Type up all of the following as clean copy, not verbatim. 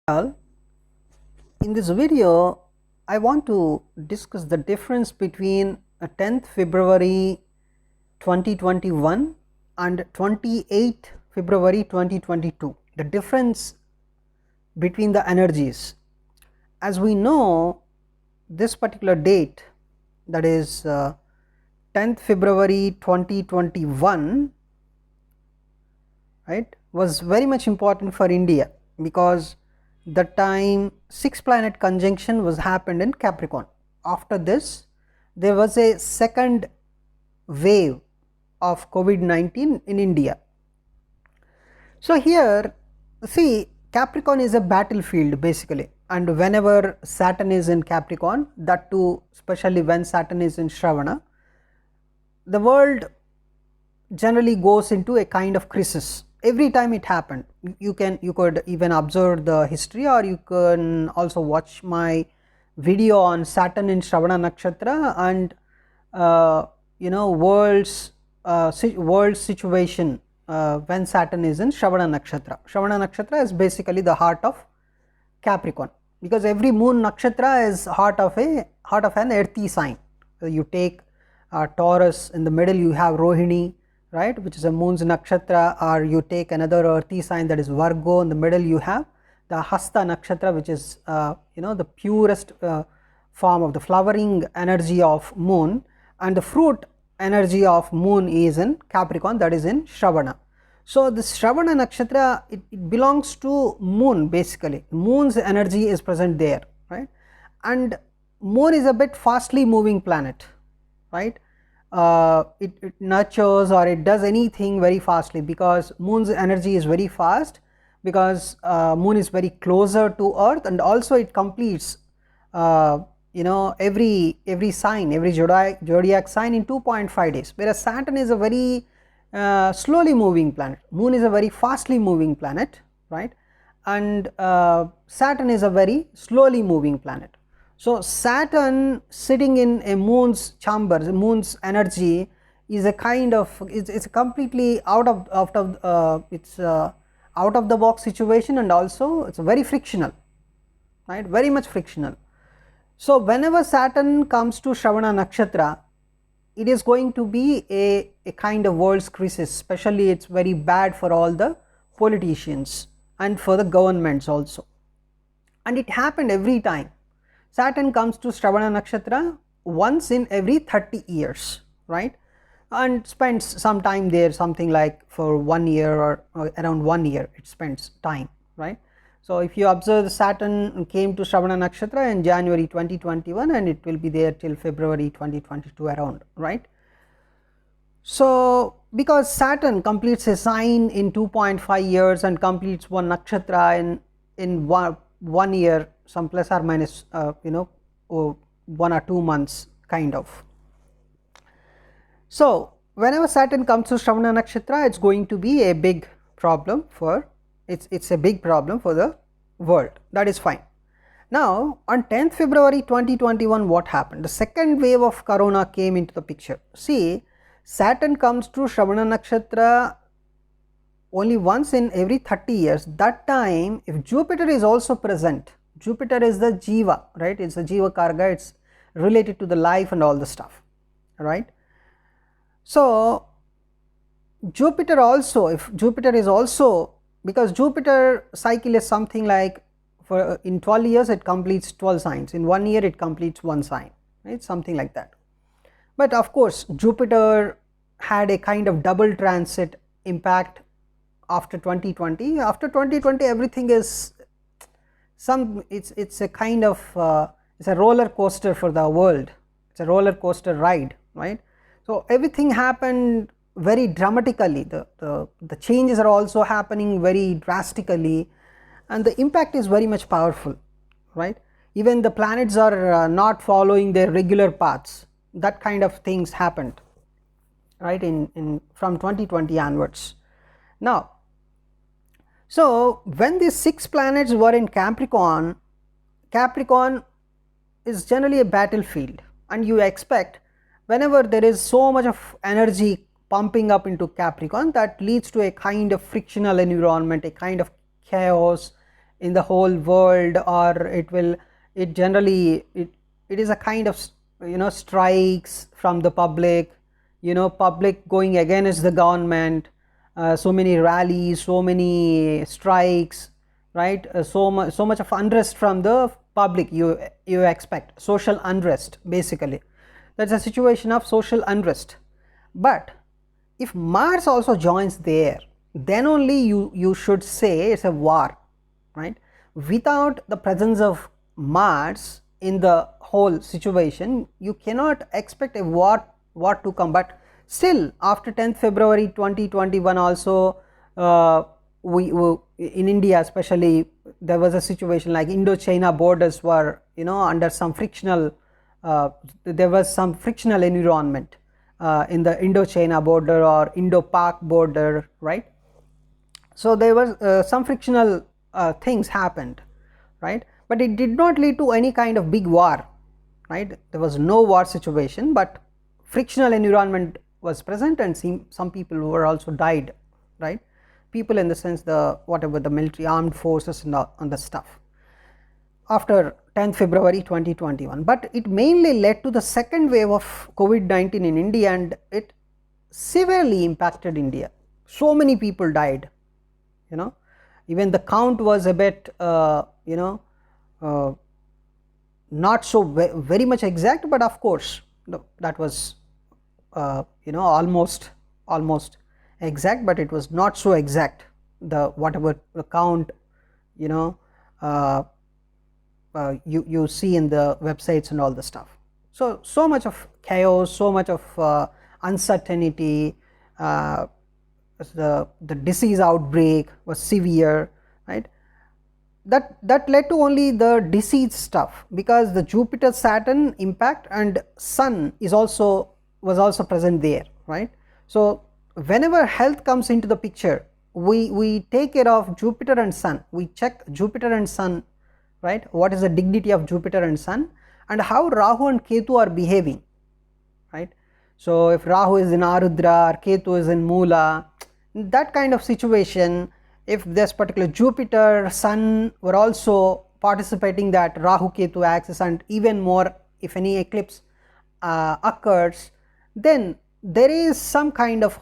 Well, in this video, I want to discuss the difference between 10th February 2021 and 28th February 2022. The difference between the energies. As we know, this particular date, that is 10th February 2021, right, was very much important for India because the time 6 planet conjunction was happened in Capricorn. After this, there was a second wave of COVID-19 in India. So here, see, Capricorn is a battlefield basically, and whenever Saturn is in Capricorn, that too especially when Saturn is in Shravana, the world generally goes into a kind of crisis. Every time it happened, you could even observe the history, or you can also watch my video on Saturn in Shravana Nakshatra and world situation when Saturn is in Shravana Nakshatra. Shravana Nakshatra is basically the heart of Capricorn, because every moon nakshatra is heart of an earthy sign. So you take Taurus, in the middle you have Rohini, right, which is a moon's nakshatra, or you take another earthy sign, that is Virgo. In the middle you have the Hasta nakshatra, which is the purest form of the flowering energy of moon, and the fruit energy of moon is in Capricorn, that is in Shravana. So this Shravana nakshatra, it belongs to moon basically. Moon's energy is present there, right, and moon is a bit fastly moving planet, right. It nurtures, or it does anything very fastly, because moon's energy is very fast, because moon is very closer to earth, and also it completes every sign, every zodiac sign in 2.5 days, whereas Saturn is a very slowly moving planet. Moon is a very fastly moving planet, right, and Saturn is a very slowly moving planet. So Saturn sitting in a moon's chamber, the moon's energy is a kind of, it's completely out of the box situation, and also it's very frictional, right, very much frictional. So whenever Saturn comes to Shravana Nakshatra, it is going to be a kind of world's crisis. Especially it's very bad for all the politicians and for the governments also, and it happened every time. Saturn comes to Shravana Nakshatra once in every 30 years, right, and spends some time there, something like for 1 year, or around 1 year it spends time, right. So if you observe, Saturn came to Shravana Nakshatra in January 2021, and it will be there till February 2022 around, right. So because Saturn completes a sign in 2.5 years and completes one nakshatra in one year, some plus or minus 1 or 2 months kind of. So whenever Saturn comes to Shravana Nakshatra, it's going to be a big problem for it's a big problem for the world. That is fine. Now on 10th February 2021, what happened? The second wave of corona came into the picture. See, Saturn comes to Shravana Nakshatra only once in every 30 years. That time, if Jupiter is also present, Jupiter is the Jiva, right, it's the Jiva Karga, it's related to the life and all the stuff, right. So Jupiter also, if Jupiter is also, because Jupiter cycle is something like, for in 12 years it completes 12 signs, in 1 year it completes 1 sign, right, something like that. But of course Jupiter had a kind of double transit impact after 2020. After 2020 everything is it's a kind of it's a roller coaster for the world, it's a roller coaster ride, right. So everything happened very dramatically, the changes are also happening very drastically, and the impact is very much powerful, right. Even the planets are not following their regular paths. That kind of things happened, right, in from 2020 onwards. Now, so when these 6 planets were in Capricorn, Capricorn is generally a battlefield, and you expect whenever there is so much of energy pumping up into Capricorn, that leads to a kind of frictional environment, a kind of chaos in the whole world, or it generally it is a kind of strikes from the public, public going against the government, so many rallies, so many strikes, right? So much of unrest from the public, you expect social unrest. Basically that's a situation of social unrest. But if Mars also joins there, then only you should say it's a war, right? Without the presence of Mars in the whole situation, you cannot expect a war to come. But still, after 10th February 2021 also, we in India especially, there was a situation like Indo-China borders were under some frictional, there was some frictional environment in the Indo-China border or Indo-Pak border, right? So there was some frictional things happened, right? But it did not lead to any kind of big war, right? There was no war situation, but frictional environment was present, and some people were also died, right? People in the sense the whatever the military armed forces and on the stuff after 10th February 2021. But it mainly led to the second wave of COVID-19 in India, and it severely impacted India. So many people died, even the count was a bit not so very much exact, but of course that was almost exact, but it was not so exact, the whatever the count you see in the websites and all the stuff. So much of chaos, so much of uncertainty, the disease outbreak was severe, right? That led to only the disease stuff, because the Jupiter Saturn impact and Sun was also present there, right? So whenever health comes into the picture, we take care of Jupiter and Sun. We check Jupiter and Sun, right? What is the dignity of Jupiter and Sun, and how Rahu and Ketu are behaving, right? So if Rahu is in Arudra or Ketu is in Moola, that kind of situation, if this particular Jupiter, Sun were also participating that Rahu Ketu axis, and even more if any eclipse occurs, then there is some kind of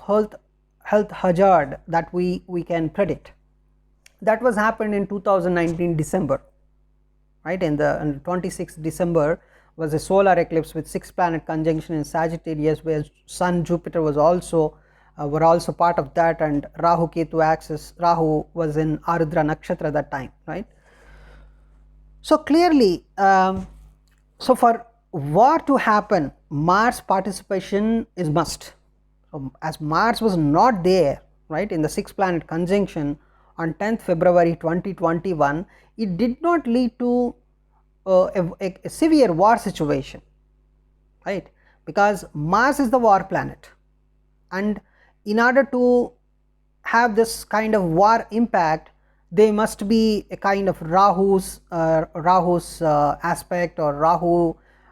health hazard that we can predict. That was happened in 2019 December, right? In the 26th December was a solar eclipse with 6 planet conjunction in Sagittarius, where Sun, Jupiter was also were also part of that, and Rahu Ketu axis, Rahu was in Arudra Nakshatra that time, right? So clearly, so for war to happen, Mars participation is must. So as Mars was not there, right, in the 6 planet conjunction on 10th February 2021, it did not lead to a severe war situation, right? Because Mars is the war planet, and in order to have this kind of war impact, there must be a kind of Rahu's aspect, or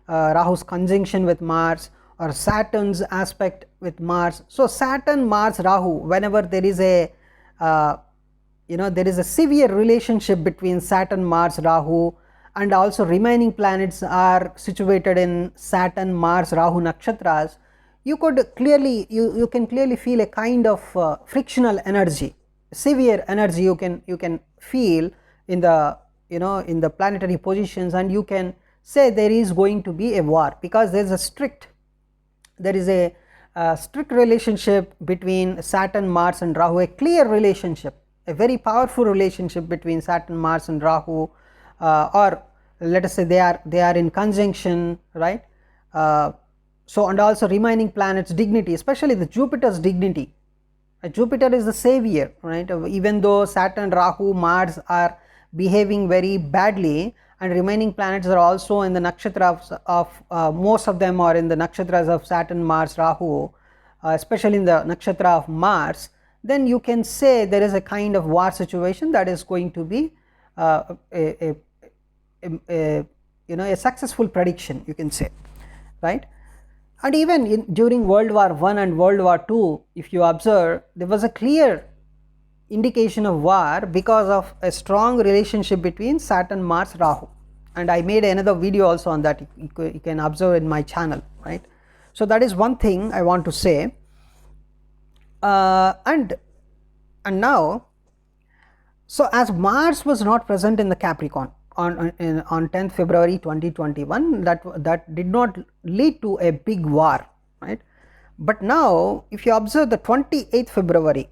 Rahu's conjunction with Mars, or Saturn's aspect with Mars. So Saturn, Mars, Rahu, whenever there is a there is a severe relationship between Saturn, Mars, Rahu, and also remaining planets are situated in Saturn, Mars, Rahu nakshatras, you could clearly you can clearly feel a kind of frictional energy, severe energy you can feel in the in the planetary positions, and you can say there is going to be a war, because there is a strict relationship between Saturn, Mars and Rahu, a clear relationship, a very powerful relationship between Saturn, Mars and Rahu, or let us say they are in conjunction, right? So and also remaining planets dignity, especially the Jupiter's dignity. Jupiter is the savior, right? Even though Saturn, Rahu, Mars are behaving very badly, and remaining planets are also in the nakshatras of most of them are in the nakshatras of Saturn, Mars, Rahu, especially in the nakshatra of Mars, then you can say there is a kind of war situation that is going to be a successful prediction, you can say, right? And even during World War I and World War II, if you observe, there was a clear indication of war because of a strong relationship between Saturn, Mars, Rahu, and I made another video also on that. You can observe in my channel, right? So that is one thing I want to say. And now, so as Mars was not present in the Capricorn on 10th February 2021, that did not lead to a big war, right? But now if you observe the 28th February,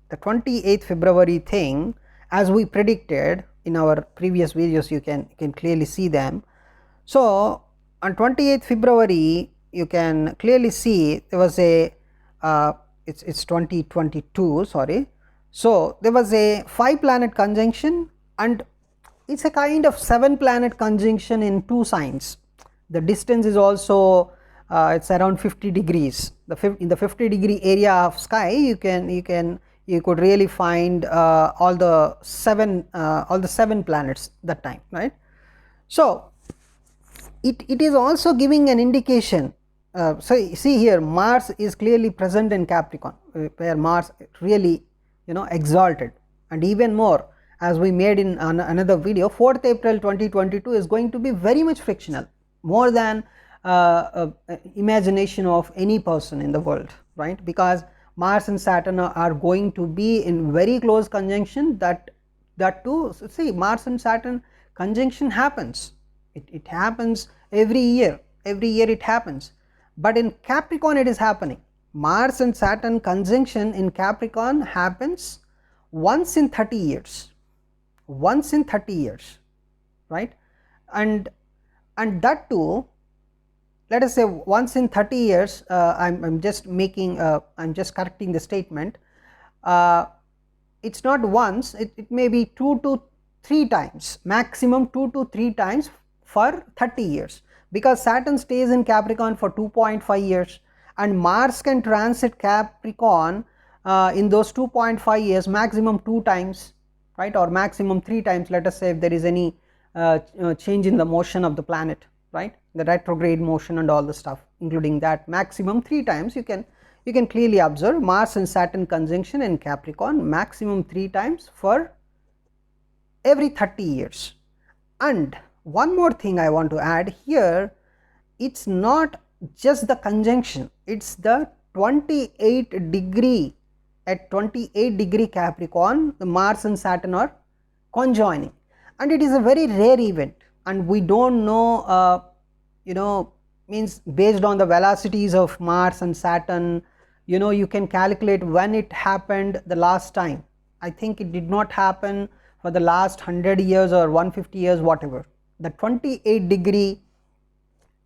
the 28th February thing, as we predicted in our previous videos, you can clearly see them. So on 28th February you can clearly see there was a it's 2022, sorry. So there was a 5 planet conjunction, and it's a kind of 7 planet conjunction in 2 signs. The distance is also it's around 50 degrees. In the 50-degree area of sky, you could really find all the 7 planets that time, right? So it is also giving an indication. So see here, Mars is clearly present in Capricorn, where Mars really exalted, and even more, as we made in another video, 4th April 2022 is going to be very much frictional, more than imagination of any person in the world, right? Because Mars and Saturn are going to be in very close conjunction. That too, see, Mars and Saturn conjunction happens. It happens every year it happens. But in Capricorn it is happening. Mars and Saturn conjunction in Capricorn happens once in 30 years. Once in 30 years, right? And that too, let us say once in 30 years, I'm just correcting the statement. It's not once, it may be 2 to 3 times, maximum 2 to 3 times for 30 years. Because Saturn stays in Capricorn for 2.5 years, and Mars can transit Capricorn in those 2.5 years maximum 2 times, right, or maximum 3 times. Let us say if there is any change in the motion of the planet, right, the retrograde motion and all the stuff, including that, maximum 3 times. You can clearly observe Mars and Saturn conjunction in Capricorn maximum 3 times for every 30 years. And one more thing I want to add here, it's not just the conjunction, it's the 28 degree, at 28 degree Capricorn, the Mars and Saturn are conjoining, and it is a very rare event, and we don't know, means based on the velocities of Mars and Saturn, you can calculate when it happened the last time. I think it did not happen for the last 100 years or 150 years, whatever. The 28 degree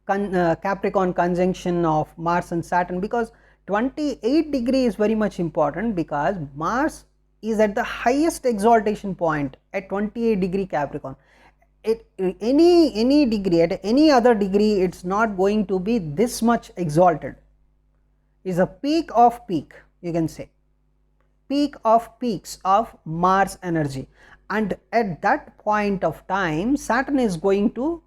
Capricorn conjunction of Mars and Saturn, because 28 degree is very much important, because Mars is at the highest exaltation point at 28 degree Capricorn. Any degree, at any other degree, it's not going to be this much exalted. Is a peak of peak, you can say, peak of peaks of Mars energy, and at that point of time Saturn is going to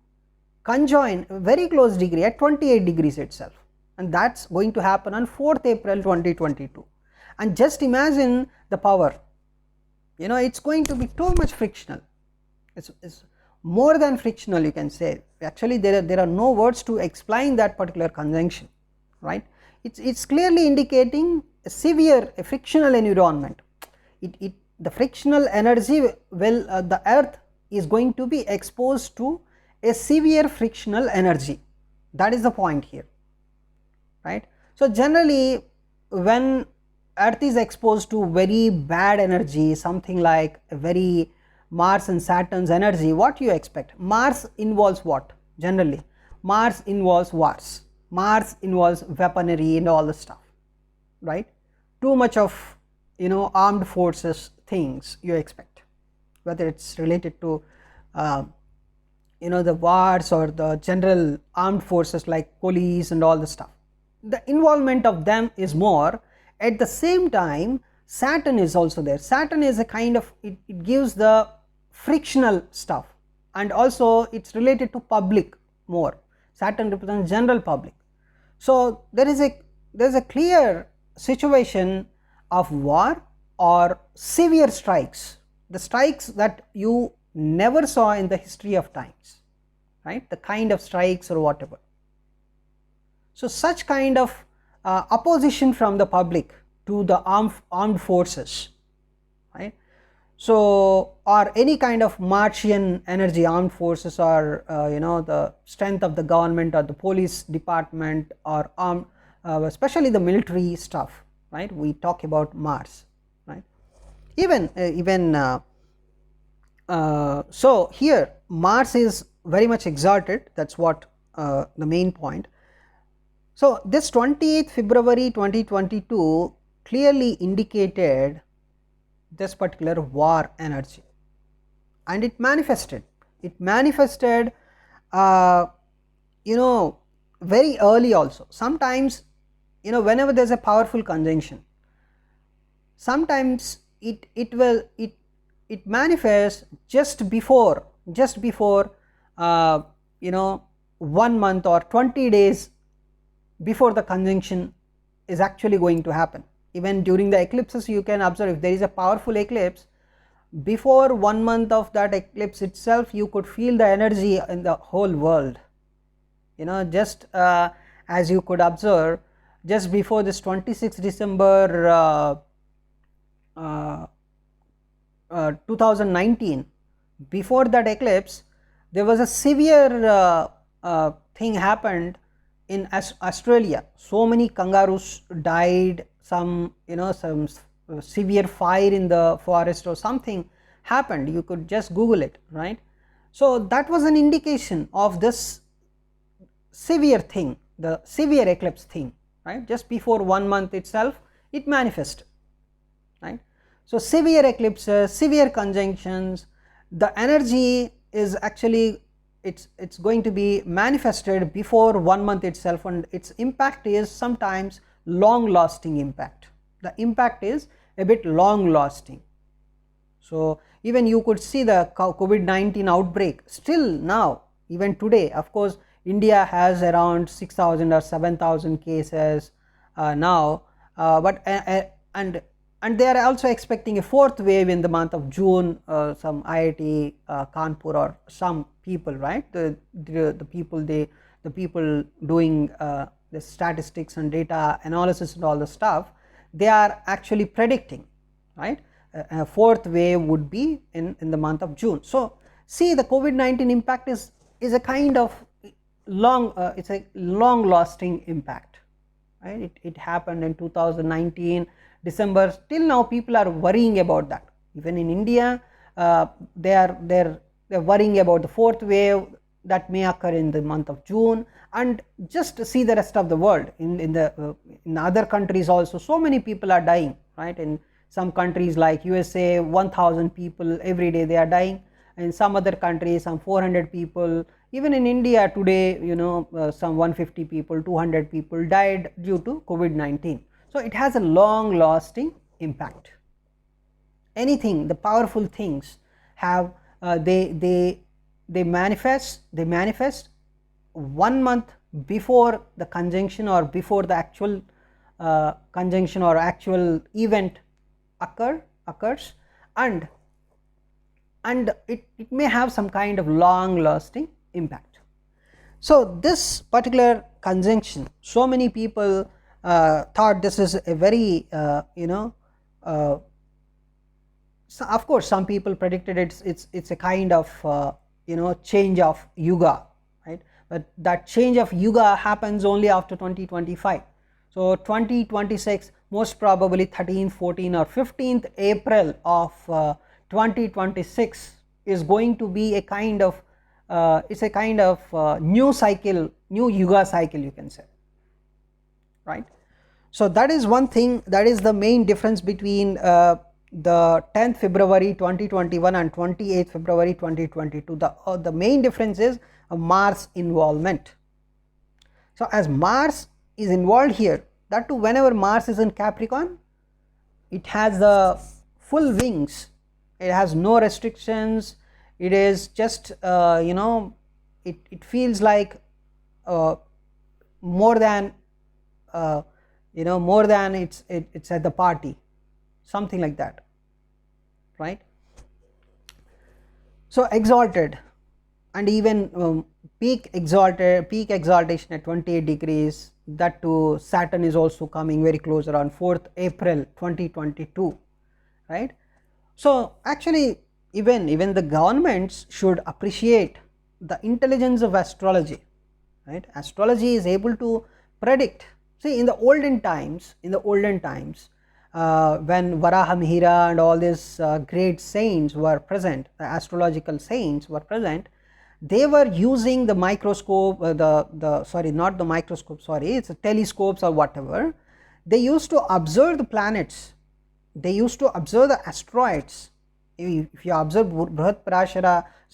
conjoin a very close degree at 28 degrees itself, and that's going to happen on 4th April 2022. And just imagine the power, it's going to be too much frictional. It's more than frictional, you can say. Actually there are no words to explain that particular conjunction, right? It's clearly indicating a severe frictional environment. The frictional energy, the earth is going to be exposed to a severe frictional energy. That is the point here, right? So generally when earth is exposed to very bad energy, something like a very Mars and Saturn's energy, what you expect? Mars involves what? Generally Mars involves wars, Mars involves weaponry and all the stuff, right? Too much of armed forces things you expect, whether it's related to the wars or the general armed forces like police and all the stuff. The involvement of them is more. At the same time Saturn is also there. Saturn is a kind of, it gives the frictional stuff, and also it's related to public more. Saturn represents general public. So there is a clear situation of war or severe strikes, the strikes that you never saw in the history of times, right, the kind of strikes or whatever. So such kind of opposition from the public to the armed forces, right. So or any kind of Martian energy armed forces, or the strength of the government or the police department, or especially the military stuff, right, we talk about Mars, right. So here Mars is very much exalted, that is what the main point. So this 28th February 2022 clearly indicated this particular war energy, and it manifested very early also. Sometimes whenever there is a powerful conjunction, sometimes it manifests just before 1 month or 20 days before the conjunction is actually going to happen. Even during the eclipses you can observe, if there is a powerful eclipse, before 1 month of that eclipse itself you could feel the energy in the whole world, just as you could observe just before this 26th December 2019, before that eclipse there was a severe thing happened in Australia. So many kangaroos died, some severe fire in the forest or something happened, you could just Google it, right. So that was an indication of this severe thing, the severe eclipse thing, right. Just before 1 month itself it manifested, right. So severe eclipses, severe conjunctions, the energy is actually it's going to be manifested before 1 month itself, and its impact is sometimes long lasting impact. The impact is a bit long lasting. So even you could see the COVID-19 outbreak still now, even today. Of course India has around 6,000 or 7,000 cases now, but and they are also expecting a fourth wave in the month of June. Some IIT Kanpur or some people, right, the people doing the statistics and data analysis and all the stuff, they are actually predicting, right, a fourth wave would be in the month of June. So see, the COVID-19 impact is a kind of it's a long lasting impact, right. It happened in 2019 December. Till now people are worrying about that. Even in India they're worrying about the fourth wave that may occur in the month of June. And just see the rest of the world, in other countries also so many people are dying, right. In some countries like USA, 1,000 people every day they are dying. In some other countries some 400 people. Even in India today, some 150 people, 200 people died due to COVID-19. So it has a long lasting impact. Anything, the powerful things have they manifest 1 month before the conjunction or before the actual conjunction or actual event occurs, and it may have some kind of long lasting impact. So this particular conjunction, so many people thought this is a very so of course some people predicted it's a kind of change of yuga, right, but that change of yuga happens only after 2025. So 2026, most probably 13th, 14th or 15th April of 2026 is going to be a kind of it's a kind of new cycle, new yuga cycle, you can say, right. So that is one thing, that is the main difference between the 10th February 2021 and 28th February 2022. The main difference is Mars involvement. So as Mars is involved here, that too whenever Mars is in Capricorn, it has the full wings, it has no restrictions, it is just it feels like more than more than it's at the party. something like that, right? So exalted, and even peak exaltation at 28 degrees, that too Saturn is also coming very close around 4th April 2022, right? So actually even the governments should appreciate the intelligence of astrology, right? Astrology is able to predict. See, in the olden times, when Varaha Mihira and all these great saints were present, the astrological saints were present, they were using the microscope, sorry, not the microscope, sorry, it's a telescopes or whatever. They used to observe the planets, they used to observe the asteroids. If you observe Brihat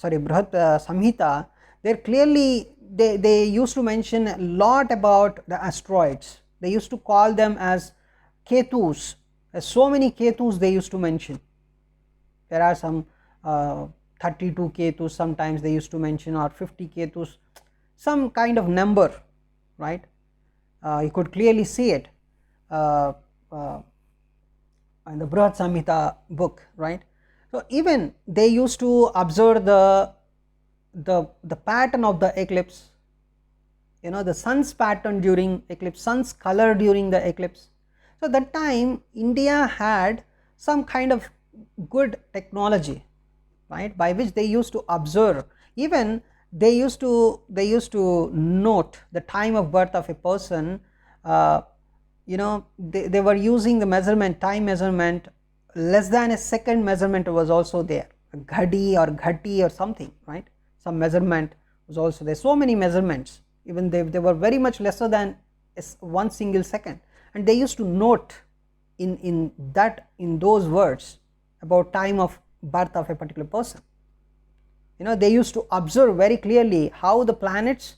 Samhita, there clearly they used to mention a lot about the asteroids. They used to call them as Ketus. So many Ketus they used to mention. There are some 32 Ketus sometimes they used to mention, or 50 Ketus, some kind of number, right? You could clearly see it in the Brihat Samhita book, right? So even they used to observe the pattern of the eclipse, you know, the sun's pattern during eclipse, sun's color during the eclipse. So that time India had some kind of good technology, right, by which they used to observe. Even they used to note the time of birth of a person. You know, they were using the measurement, time measurement, less than a second measurement was also there, a ghadi or ghati or something, right? Some measurement was also there. So many measurements, even they were very much lesser than one single second, and they used to note in those words about time of birth of a particular person. You know, they used to observe very clearly how the planets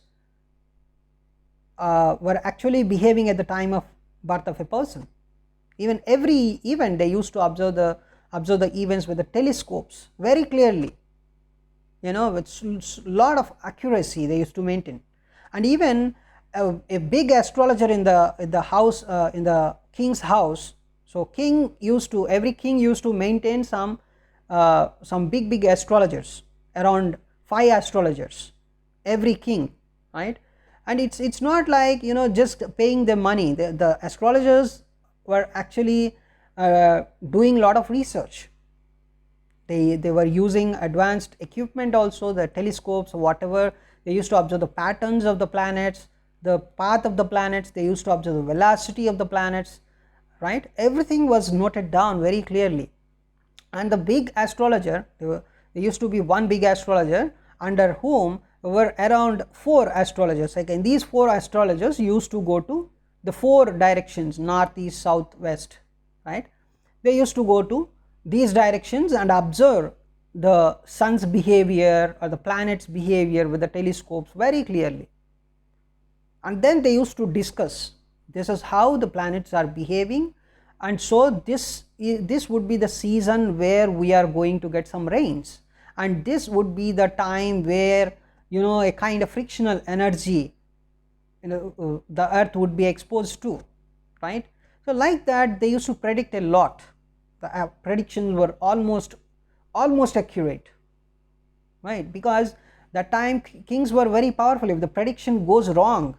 were actually behaving at the time of birth of a person. Even every event they used to observe the events with the telescopes very clearly, you know, with lot of accuracy they used to maintain. And even a big astrologer in the house, in the king's house, so every king used to maintain some big astrologers, around 5 astrologers, every king, right? And it's not like, you know, just paying them money. The astrologers were actually doing a lot of research. They were using advanced equipment also, the telescopes or whatever. They used to observe the patterns of the planets, the path of the planets, they used to observe the velocity of the planets, right? Everything was noted down very clearly. And the big astrologer, there used to be one big astrologer under whom were around 4 astrologers. Again, these 4 astrologers used to go to the 4 directions, north, east, south, west, right? They used to go to these directions and observe the sun's behavior or the planet's behavior with the telescopes very clearly. And then they used to discuss, this is how the planets are behaving, and so this would be the season where we are going to get some rains, and this would be the time where, you know, a kind of frictional energy, you know, the earth would be exposed to, right? So like that they used to predict a lot. The predictions were almost accurate, right? Because that time kings were very powerful. If the prediction goes wrong,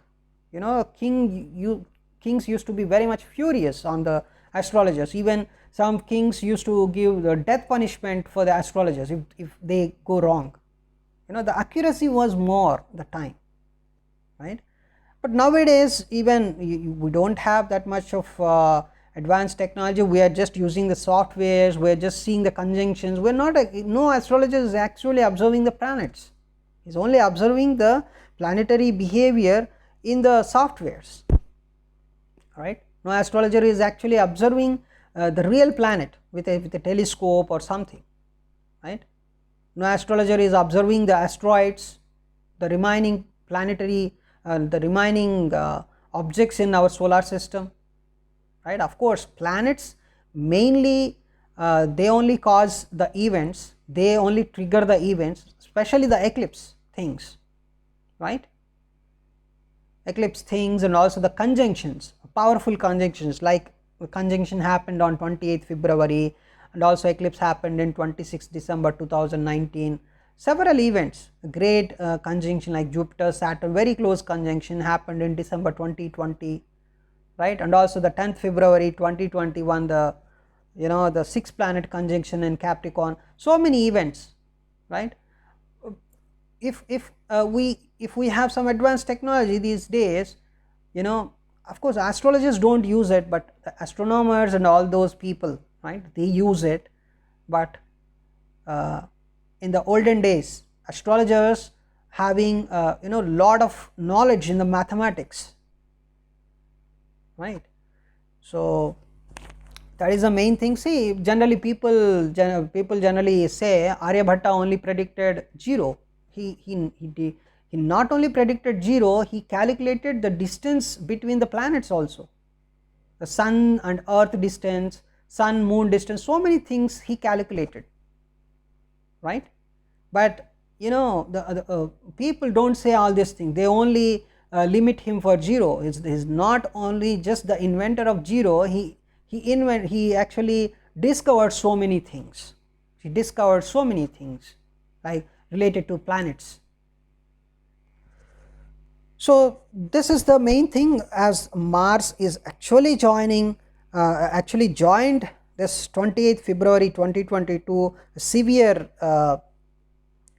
you know, kings used to be very much furious on the astrologers. Even some kings used to give the death punishment for the astrologers if they go wrong. You know, the accuracy was more the time, right? But nowadays even we don't have that much of advanced technology. We are just using the softwares, we are just seeing the conjunctions. We are not, no astrologer is actually observing the planets, he is only observing the planetary behavior in the softwares, right? No astrologer is actually observing the real planet with a telescope or something, right? No astrologer is observing the asteroids, the remaining planetary, the remaining objects in our solar system, right? Of course, planets mainly they only cause the events, they only trigger the events, especially the eclipse things, right? Eclipse things, and also the conjunctions, powerful conjunctions like conjunction happened on 28th February, and also eclipse happened in 26th December 2019. Several events, great conjunction like Jupiter Saturn very close conjunction happened in December 2020, right, and also the 10th February 2021 the the 6 planet conjunction in Capricorn. So many events, right. If we have some advanced technology these days, of course astrologers don't use it, but the astronomers and all those people, right, they use it. But in the olden days, astrologers having lot of knowledge in the mathematics, right. So that is the main thing. See, generally people generally say Aryabhatta only predicted 0. He not only predicted 0, he calculated the distance between the planets also, the sun and earth distance, sun moon distance, so many things he calculated, right. But the people don't say all these things, they only limit him for 0. He's not only just the inventor of 0, he actually discovered so many things. He discovered so many things like related to planets. So this is the main thing, as Mars is actually joined this 28th February 2022 severe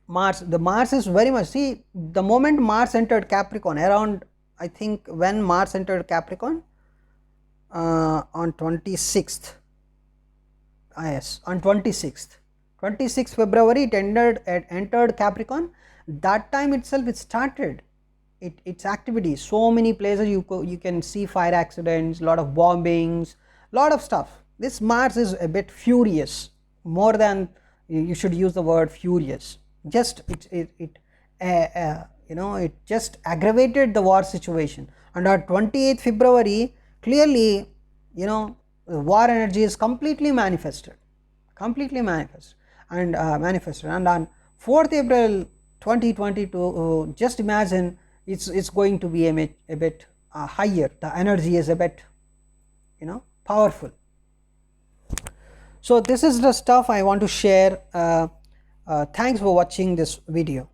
Mars. The Mars is very much, see, the moment Mars entered Capricorn, around, I think when Mars entered Capricorn, on 26th, yes, on 26th February it entered Capricorn. That time itself it started its activities. So many places you can see fire accidents, lot of bombings, lot of stuff. This Mars is a bit furious, more than you should use the word furious. Just it just aggravated the war situation. And on 28th February, clearly, war energy is completely manifested, and manifested. And on 4th April 2022, just imagine it's going to be a bit higher. The energy is a bit, powerful. So this is the stuff I want to share. Thanks for watching this video.